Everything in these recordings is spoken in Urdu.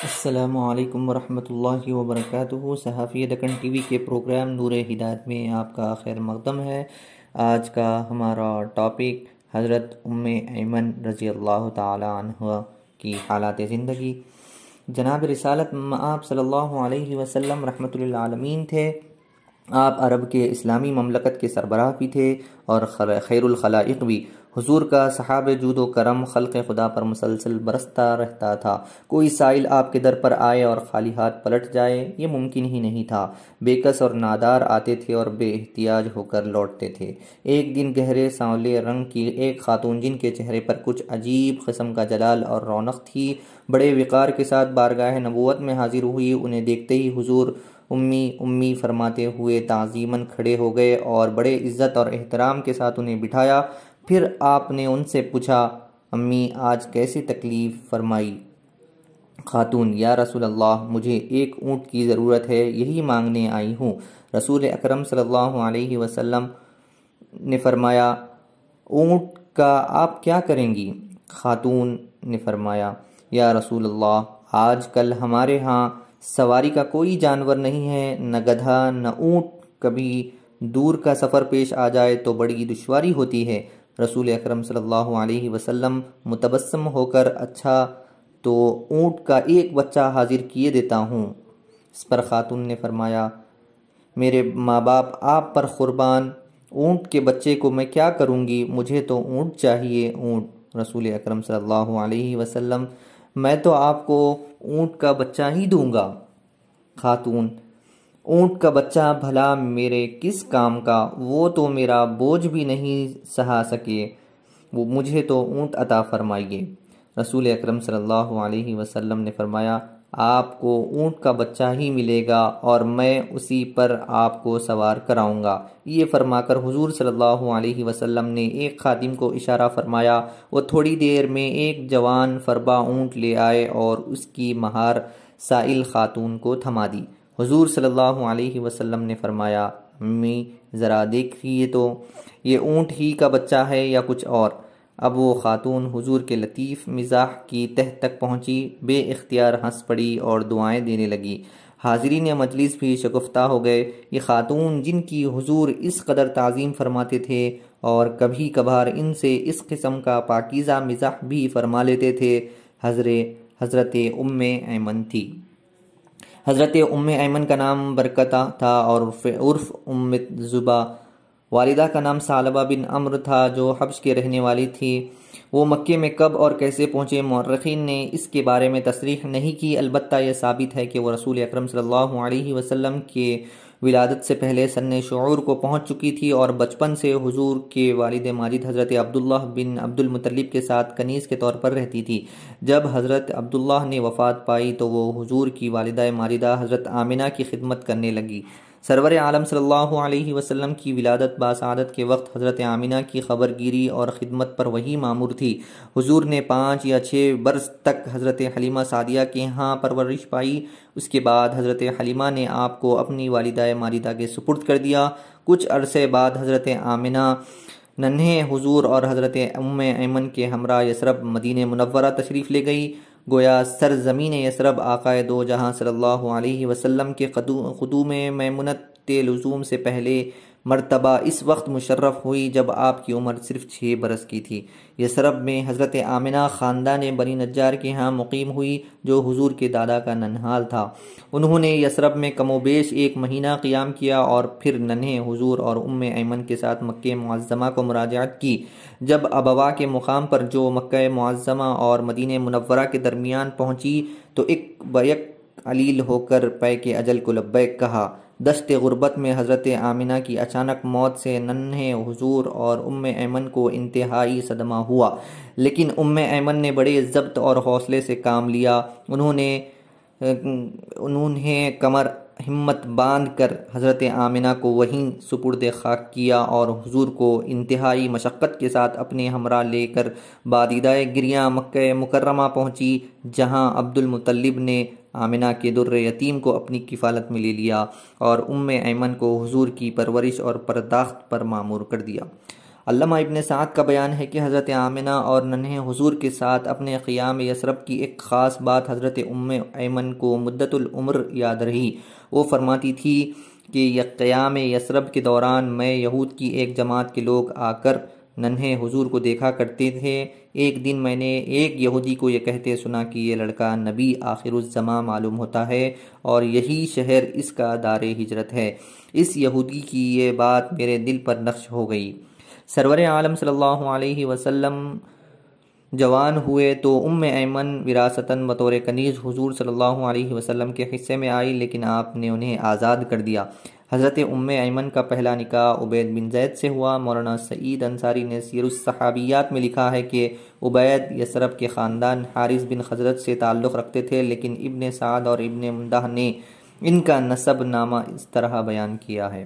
السلام علیکم ورحمۃ اللہ وبرکاتہ۔ صحافی دکن ٹی وی کے پروگرام نور ہدایت میں آپ کا خیر مقدم ہے۔ آج کا ہمارا ٹاپک حضرت ایمن رضی اللہ تعالی عنہ کی حالات زندگی۔ جناب رسالت آپ صلی اللہ علیہ وسلم رحمۃ للعالمین تھے۔ آپ عرب کے اسلامی مملکت کے سربراہ بھی تھے اور خیر الخلائق بھی۔ حضور کا سحاب جود و کرم خلق خدا پر مسلسل برستا رہتا تھا۔ کوئی سائل آپ کے در پر آئے اور خالی ہاتھ پلٹ جائے یہ ممکن ہی نہیں تھا۔ بے کس اور نادار آتے تھے اور بے احتیاج ہو کر لوٹتے تھے۔ ایک دن گہرے سانولے رنگ کی ایک خاتون جن کے چہرے پر کچھ عجیب قسم کا جلال اور رونق تھی، بڑے وقار کے ساتھ بارگاہ نبوت میں حاضر ہوئی۔ انہیں دیکھتے ہی حضور امی امی فرماتے ہوئے تعظیماً کھڑے ہو گئے اور بڑے عزت اور احترام کے ساتھ انہیں بٹھایا۔ پھر آپ نے ان سے پوچھا، امی آج کیسی تکلیف فرمائی؟ خاتون، یا رسول اللہ، مجھے ایک اونٹ کی ضرورت ہے، یہی مانگنے آئی ہوں۔ رسول اکرم صلی اللہ علیہ وسلم نے فرمایا، اونٹ کا آپ کیا کریں گی؟ خاتون نے فرمایا، یا رسول اللہ، آج کل ہمارے ہاں سواری کا کوئی جانور نہیں ہے، نہ گدھا نہ اونٹ، کبھی دور کا سفر پیش آ جائے تو بڑی دشواری ہوتی ہے۔ رسول اکرم صلی اللہ علیہ وسلم متبسم ہو کر، اچھا تو اونٹ کا ایک بچہ حاضر کیے دیتا ہوں۔ اس پر خاتون نے فرمایا، میرے ماں باپ آپ پر قربان، اونٹ کے بچے کو میں کیا کروں گی؟ مجھے تو اونٹ چاہیے، اونٹ۔ رسول اکرم صلی اللہ علیہ وسلم، میں تو آپ کو اونٹ کا بچہ ہی دوں گا۔ خاتون، اونٹ کا بچہ بھلا میرے کس کام کا؟ وہ تو میرا بوجھ بھی نہیں سہا سکے، مجھے تو اونٹ عطا فرمائیے۔ رسول اکرم صلی اللہ علیہ وسلم نے فرمایا، آپ کو اونٹ کا بچہ ہی ملے گا اور میں اسی پر آپ کو سوار کراؤں گا۔ یہ فرما کر حضور صلی اللہ علیہ وسلم نے ایک خادم کو اشارہ فرمایا، وہ تھوڑی دیر میں ایک جوان فربا اونٹ لے آئے اور اس کی مہار سائل خاتون کو تھما دی۔ حضور صلی اللہ علیہ وسلم نے فرمایا، امی ذرا دیکھیے تو یہ اونٹ ہی کا بچہ ہے یا کچھ اور؟ اب وہ خاتون حضور کے لطیف مزاح کی تہ تک پہنچی، بے اختیار ہنس پڑی اور دعائیں دینے لگی۔ حاضرین مجلس بھی شگفتہ ہو گئے۔ یہ خاتون جن کی حضور اس قدر تعظیم فرماتے تھے اور کبھی کبھار ان سے اس قسم کا پاکیزہ مزاح بھی فرما لیتے تھے، حضرت ایمن تھی۔ حضرت ایمن کا نام برکتہ تھا اور عرف زبا۔ والدہ کا نام ثعلبہ بن عمرو تھا جو حبش کے رہنے والی تھی۔ وہ مکے میں کب اور کیسے پہنچے، مورخین نے اس کے بارے میں تصریح نہیں کی، البتہ یہ ثابت ہے کہ وہ رسول اکرم صلی اللہ علیہ وسلم کے ولادت سے پہلے سن شعور کو پہنچ چکی تھی اور بچپن سے حضور کے والد ماجد حضرت عبداللہ بن عبد المطلب کے ساتھ کنیز کے طور پر رہتی تھی۔ جب حضرت عبداللہ نے وفات پائی تو وہ حضور کی والدہ ماجدہ حضرت آمنہ کی خدمت کرنے لگی۔ سرور عالم صلی اللہ علیہ وسلم کی ولادت باسعادت کے وقت حضرت آمنہ کی خبر گیری اور خدمت پر وہی مامور تھی۔ حضور نے 5 یا 6 برس تک حضرت حلیمہ سعدیہ کے ہاں پرورش پائی۔ اس کے بعد حضرت حلیمہ نے آپ کو اپنی والدہ ماجدہ کے سپرد کر دیا۔ کچھ عرصے بعد حضرت آمنہ ننھے حضور اور حضرت ایمن کے ہمراہ یثرب مدینہ منورہ تشریف لے گئی۔ گویا سرزمین یثرب آقائے دو جہاں صلی اللہ علیہ وسلم کے قدوم میمنت لزوم سے پہلے مرتبہ اس وقت مشرف ہوئی جب آپ کی عمر صرف 6 برس کی تھی۔ یثرب میں حضرت آمنہ خاندان بنی نجار کے ہاں مقیم ہوئی جو حضور کے دادا کا ننھال تھا۔ انہوں نے یثرب میں کم و بیش 1 مہینہ قیام کیا اور پھر ننھے حضور اور ایمن کے ساتھ مکہ معظمہ کو مراجعت کی۔ جب ابوا کے مقام پر جو مکہ معظمہ اور مدینہ منورہ کے درمیان پہنچی تو ایک بیک علیل ہو کر پے کے اجل کو لبیک کہا۔ دشت غربت میں حضرت آمنہ کی اچانک موت سے ننھے حضور اور ایمن کو انتہائی صدمہ ہوا، لیکن ایمن نے بڑے ضبط اور حوصلے سے کام لیا۔ انہوں نے کمر ہمت باندھ کر حضرت آمنہ کو وہیں سپرد خاک کیا اور حضور کو انتہائی مشقت کے ساتھ اپنے ہمراہ لے کر بادیدہ گریاں مکہ مکرمہ پہنچی، جہاں عبد المطلب نے آمنہ کے در یتیم کو اپنی کفالت میں لے لیا اور ایمن کو حضور کی پرورش اور پرداخت پر مامور کر دیا۔ علامہ ابن سعد کا بیان ہے کہ حضرت آمنہ اور ننھے حضور کے ساتھ اپنے قیام یثرب کی ایک خاص بات حضرت ایمن کو مدت العمر یاد رہی۔ وہ فرماتی تھی کہ قیام یثرب کے دوران میں یہود کی ایک جماعت کے لوگ آ کر ننھے حضور کو دیکھا کرتے تھے۔ ایک دن میں نے ایک یہودی کو یہ کہتے سنا کہ یہ لڑکا نبی آخر الزماں معلوم ہوتا ہے اور یہی شہر اس کا دار ہجرت ہے۔ اس یہودی کی یہ بات میرے دل پر نقش ہو گئی۔ سرور عالم صلی اللہ علیہ وسلم جوان ہوئے تو ایمن وراثتاً بطور کنیز حضور صلی اللہ علیہ وسلم کے حصے میں آئی، لیکن آپ نے انہیں آزاد کر دیا۔ حضرت ایمن کا پہلا نکاح عبید بن زید سے ہوا۔ مولانا سعید انصاری نے سیر الصحابیات میں لکھا ہے کہ عبید یثرب کے خاندان حارث بن خزرج سے تعلق رکھتے تھے، لیکن ابن سعد اور ابن مندہ نے ان کا نسب نامہ اس طرح بیان کیا ہے: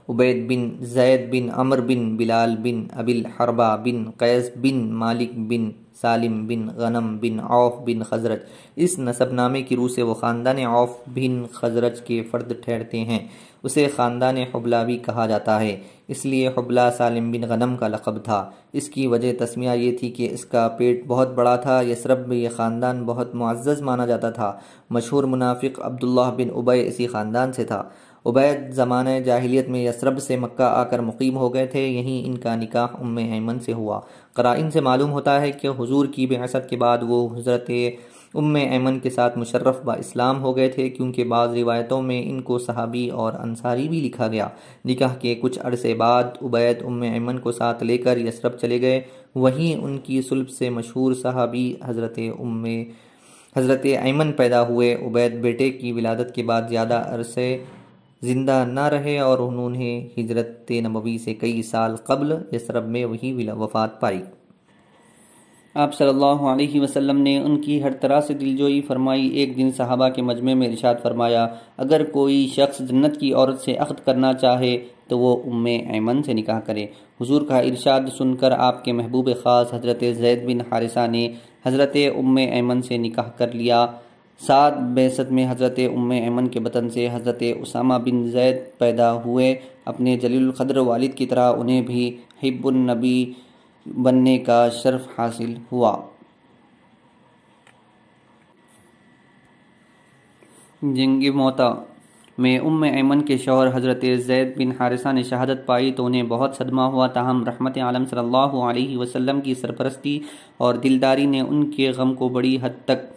عبید بن زید بن عمر بن بلال بن ابی الحربہ بن قیس بن مالک بن سالم بن غنم بن عوف بن خزرج۔ اس نسب نامے کی روح سے وہ خاندان عوف بن خزرج کے فرد ٹھہرتے ہیں۔ اسے خاندان حبلہ بھی کہا جاتا ہے، اس لیے حبلہ سالم بن غنم کا لقب تھا۔ اس کی وجہ تسمیہ یہ تھی کہ اس کا پیٹ بہت بڑا تھا۔ یثرب میں یہ خاندان بہت معزز مانا جاتا تھا۔ مشہور منافق عبداللہ بن ابی اسی خاندان سے تھا۔ عبید زمانہ جاہلیت میں یثرب سے مکہ آ کر مقیم ہو گئے تھے، یہیں ان کا نکاح ایمن سے ہوا۔ قرائن سے معلوم ہوتا ہے کہ حضور کی بعثت کے بعد وہ حضرت ایمن کے ساتھ مشرف با اسلام ہو گئے تھے، کیونکہ بعض روایتوں میں ان کو صحابی اور انصاری بھی لکھا گیا۔ نکاح کے کچھ عرصے بعد عبید ایمن کو ساتھ لے کر یثرب چلے گئے، وہیں ان کی صلب سے مشہور صحابی حضرت ایمن پیدا ہوئے۔ عبید بیٹے کی ولادت کے بعد زیادہ عرصے زندہ نہ رہے اور انہوں نے ہجرت نبوی سے کئی سال قبل یثرب میں وہی وفات پائی۔ آپ صلی اللہ علیہ وسلم نے ان کی ہر طرح سے دلجوئی فرمائی۔ ایک دن صحابہ کے مجمع میں ارشاد فرمایا، اگر کوئی شخص جنت کی عورت سے عقد کرنا چاہے تو وہ ایمن سے نکاح کرے۔ حضور کا ارشاد سن کر آپ کے محبوب خاص حضرت زید بن حارثہ نے حضرت ایمن سے نکاح کر لیا۔ ساتھ بعثت میں حضرت ایمن کے بطن سے حضرت اسامہ بن زید پیدا ہوئے۔ اپنے جلیل القدر والد کی طرح انہیں بھی حب النبی بننے کا شرف حاصل ہوا۔ جنگ موتا میں ایمن کے شوہر حضرت زید بن حارثہ نے شہادت پائی تو انہیں بہت صدمہ ہوا، تاہم رحمت عالم صلی اللہ علیہ وسلم کی سرپرستی اور دلداری نے ان کے غم کو بڑی حد تک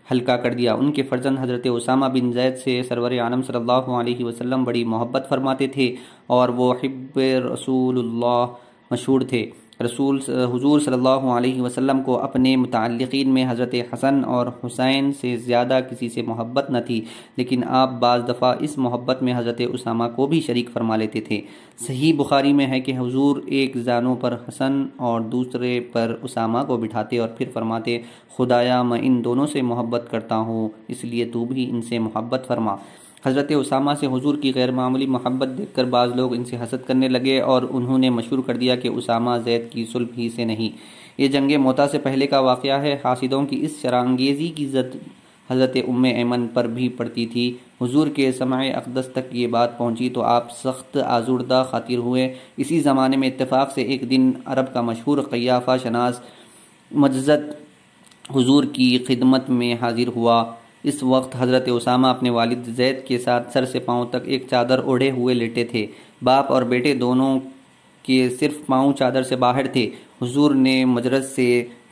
ہلکا کر دیا۔ ان کے فرزند حضرت اسامہ بن زید سے سرور عالم صلی اللہ علیہ وسلم بڑی محبت فرماتے تھے اور وہ حب رسول اللہ مشہور تھے۔ حضور صلی اللہ علیہ وسلم کو اپنے متعلقین میں حضرت حسن اور حسین سے زیادہ کسی سے محبت نہ تھی، لیکن آپ بعض دفعہ اس محبت میں حضرت اسامہ کو بھی شریک فرما لیتے تھے۔ صحیح بخاری میں ہے کہ حضور ایک زانوں پر حسن اور دوسرے پر اسامہ کو بٹھاتے اور پھر فرماتے، خدایا میں ان دونوں سے محبت کرتا ہوں، اس لیے تو بھی ان سے محبت فرما۔ حضرت اسامہ سے حضور کی غیر معمولی محبت دیکھ کر بعض لوگ ان سے حسد کرنے لگے اور انہوں نے مشہور کر دیا کہ اسامہ زید کی صلب ہی سے نہیں۔ یہ جنگ موتا سے پہلے کا واقعہ ہے۔ حاسدوں کی اس شرانگیزی کی زد حضرت ایمن پر بھی پڑتی تھی۔ حضور کے سمع اقدس تک یہ بات پہنچی تو آپ سخت آزردہ خاطر ہوئے۔ اسی زمانے میں اتفاق سے ایک دن عرب کا مشہور قیافہ شناس مجذد حضور کی خدمت میں حاضر ہوا۔ اس وقت حضرت اسامہ اپنے والد زید کے ساتھ سر سے پاؤں تک ایک چادر اوڑھے ہوئے لیٹے تھے۔ باپ اور بیٹے دونوں کے صرف پاؤں چادر سے باہر تھے۔ حضور نے مجرد سے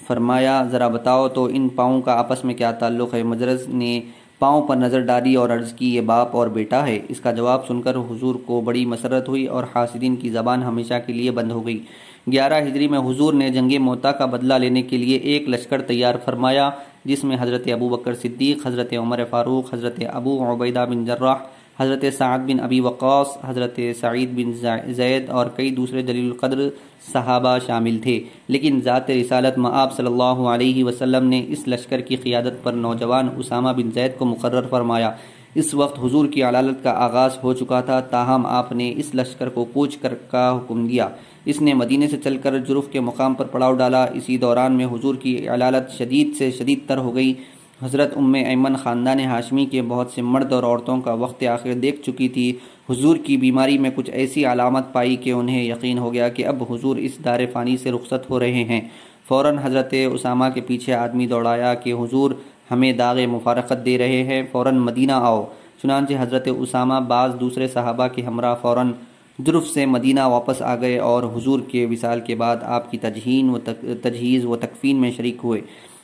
فرمایا، ذرا بتاؤ تو ان پاؤں کا آپس میں کیا تعلق ہے؟ مجرد نے پاؤں پر نظر ڈالی اور عرض کی، یہ باپ اور بیٹا ہے۔ اس کا جواب سن کر حضور کو بڑی مسرت ہوئی اور حاسدین کی زبان ہمیشہ کے لیے بند ہو گئی۔ 11 ہجری میں حضور نے جنگ موتا کا بدلہ لینے کے لیے ایک لشکر تیار فرمایا، جس میں حضرت ابوبکر صدیق، حضرت عمر فاروق، حضرت ابو عبیدہ بن جراح، حضرت سعد بن ابی وقاص، حضرت سعید بن زید اور کئی دوسرے جلیل القدر صحابہ شامل تھے۔ لیکن ذات رسالت مآب صلی اللہ علیہ وسلم نے اس لشکر کی قیادت پر نوجوان اسامہ بن زید کو مقرر فرمایا۔ اس وقت حضور کی علالت کا آغاز ہو چکا تھا، تاہم آپ نے اس لشکر کو کوچ کا حکم دیا۔ اس نے مدینے سے چل کر جرف کے مقام پر پڑاؤ ڈالا۔ اسی دوران میں حضور کی علالت شدید سے شدید تر ہو گئی۔ حضرت ایمن خاندان ہاشمی کے بہت سے مرد اور عورتوں کا وقت آخر دیکھ چکی تھی۔ حضور کی بیماری میں کچھ ایسی علامت پائی کہ انہیں یقین ہو گیا کہ اب حضور اس دار فانی سے رخصت ہو رہے ہیں۔ فوراً حضرت اسامہ کے پیچھے آدمی دوڑایا کہ حضور ہمیں داغ مفارقت دے رہے ہیں، فوراً مدینہ آؤ۔ چنانچہ حضرت اسامہ بعض دوسرے صحابہ کے ہمراہ فوراً جرف سے مدینہ واپس آ گئے اور حضور کے وصال کے بعد آپ کی تجہیز و تکفین میں شریک ہوئے۔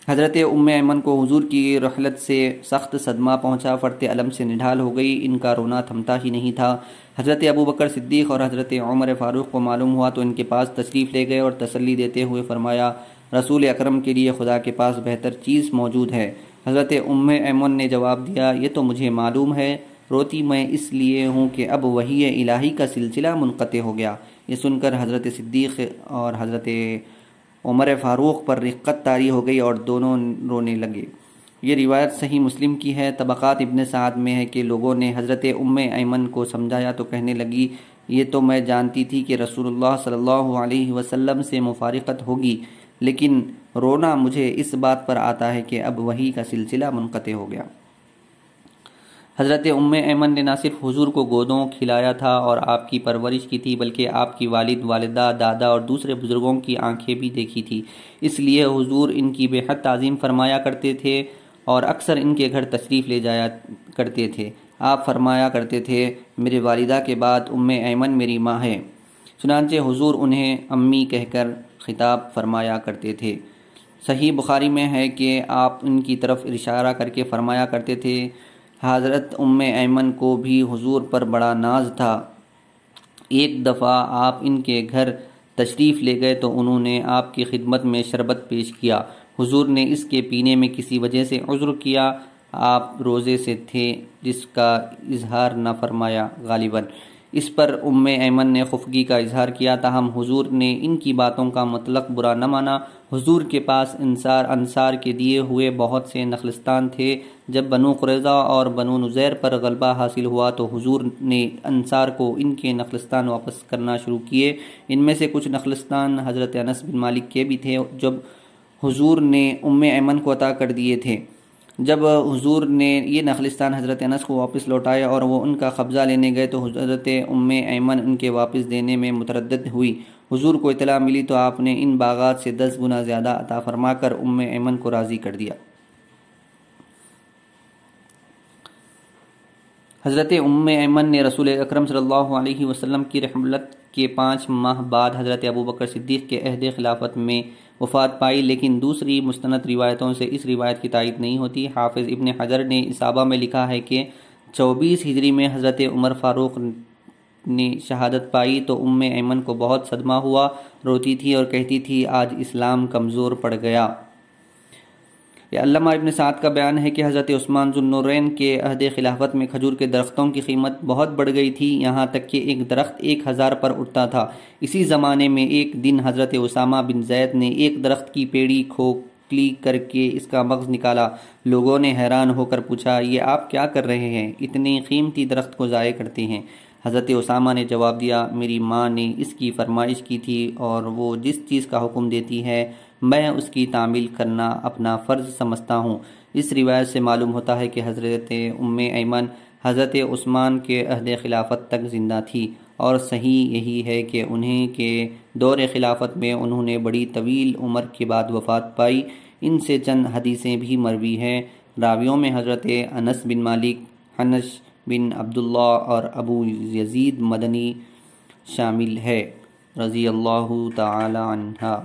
حضرت ایمن کو حضور کی رحلت سے سخت صدمہ پہنچا، فرط علم سے نڈھال ہو گئی، ان کا رونا تھمتا ہی نہیں تھا۔ حضرت ابوبکر صدیق اور حضرت عمر فاروق کو معلوم ہوا تو ان کے پاس تشریف لے گئے اور تسلی دیتے ہوئے فرمایا، رسول اکرم کے لیے خدا کے پاس بہتر چیز موجود ہے۔ حضرت ایمن نے جواب دیا، یہ تو مجھے معلوم ہے، روتی میں اس لیے ہوں کہ اب وحی الہی کا سلسلہ منقطع ہو گیا۔ یہ سن کر حضرت صدیق اور حضرت عمر فاروق پر رقت طاری ہو گئی اور دونوں رونے لگے۔ یہ روایت صحیح مسلم کی ہے۔ طبقات ابن سعد میں ہے کہ لوگوں نے حضرت ایمن کو سمجھایا تو کہنے لگی، یہ تو میں جانتی تھی کہ رسول اللہ صلی اللہ علیہ وسلم سے مفارقت ہوگی، لیکن رونا مجھے اس بات پر آتا ہے کہ اب وحی کا سلسلہ منقطع ہو گیا۔ حضرت ایمن نے نہ صرف حضور کو گودوں کھلایا تھا اور آپ کی پرورش کی تھی، بلکہ آپ کی والد، والدہ، دادا اور دوسرے بزرگوں کی آنکھیں بھی دیکھی تھی۔ اس لیے حضور ان کی بے حد تعظیم فرمایا کرتے تھے اور اکثر ان کے گھر تشریف لے جایا کرتے تھے۔ آپ فرمایا کرتے تھے، میرے والدہ کے بعد ایمن میری ماں ہے۔ چنانچہ حضور انہیں امی کہہ کر خطاب فرمایا کرتے تھے۔ صحیح بخاری میں ہے کہ آپ ان کی طرف اشارہ کر کے فرمایا کرتے تھے، حضرت ایمن کو بھی حضور پر بڑا ناز تھا۔ ایک دفعہ آپ ان کے گھر تشریف لے گئے تو انہوں نے آپ کی خدمت میں شربت پیش کیا۔ حضور نے اس کے پینے میں کسی وجہ سے عذر کیا، آپ روزے سے تھے، جس کا اظہار نہ فرمایا غالباً۔ اس پر ایمن نے خفگی کا اظہار کیا، تاہم حضور نے ان کی باتوں کا مطلق برا نہ مانا۔ حضور کے پاس انصار کے دیے ہوئے بہت سے نخلستان تھے۔ جب بنو قریظہ اور بنو نذیر پر غلبہ حاصل ہوا تو حضور نے انصار کو ان کے نخلستان واپس کرنا شروع کیے۔ ان میں سے کچھ نخلستان حضرت انس بن مالک کے بھی تھے، جب حضور نے ایمن کو عطا کر دیے تھے۔ جب حضور نے یہ نخلستان حضرت انس کو واپس لوٹائے اور وہ ان کا قبضہ لینے گئے تو حضرت ایمن ان کے واپس دینے میں متردد ہوئی۔ حضور کو اطلاع ملی تو آپ نے ان باغات سے 10 گنا زیادہ عطا فرما کر ایمن کو راضی کر دیا۔ حضرت ایمن نے رسول اکرم صلی اللہ علیہ وسلم کی رحلت کے 5 ماہ بعد حضرت ابوبکر صدیق کے عہد خلافت میں وفات پائی، لیکن دوسری مستند روایتوں سے اس روایت کی تائید نہیں ہوتی۔ حافظ ابن حجر نے اصابہ میں لکھا ہے کہ 24 ہجری میں حضرت عمر فاروق نے شہادت پائی تو ایمن کو بہت صدمہ ہوا، روتی تھی اور کہتی تھی، آج اسلام کمزور پڑ گیا۔ یہ علامہ ابن سعد کا بیان ہے کہ حضرت عثمان ذو النورین کے عہد خلافت میں کھجور کے درختوں کی قیمت بہت بڑھ گئی تھی، یہاں تک کہ ایک درخت 1000 پر اٹھتا تھا۔ اسی زمانے میں ایک دن حضرت اسامہ بن زید نے ایک درخت کی پیڑی کھوکھلی کر کے اس کا مغز نکالا۔ لوگوں نے حیران ہو کر پوچھا، یہ آپ کیا کر رہے ہیں؟ اتنے قیمتی درخت کو ضائع کرتے ہیں۔ حضرت اسامہ نے جواب دیا، میری ماں نے اس کی فرمائش کی تھی اور وہ جس چیز کا حکم دیتی ہے میں اس کی تعمیل کرنا اپنا فرض سمجھتا ہوں۔ اس روایت سے معلوم ہوتا ہے کہ حضرت ایمن حضرت عثمان کے عہد خلافت تک زندہ تھی، اور صحیح یہی ہے کہ انہیں کے دور خلافت میں انہوں نے بڑی طویل عمر کے بعد وفات پائی۔ ان سے چند حدیثیں بھی مروی ہیں۔ راویوں میں حضرت انس بن مالک، حنش بن عبداللہ اور ابو یزید مدنی شامل ہے، رضی اللہ تعالی عنہ۔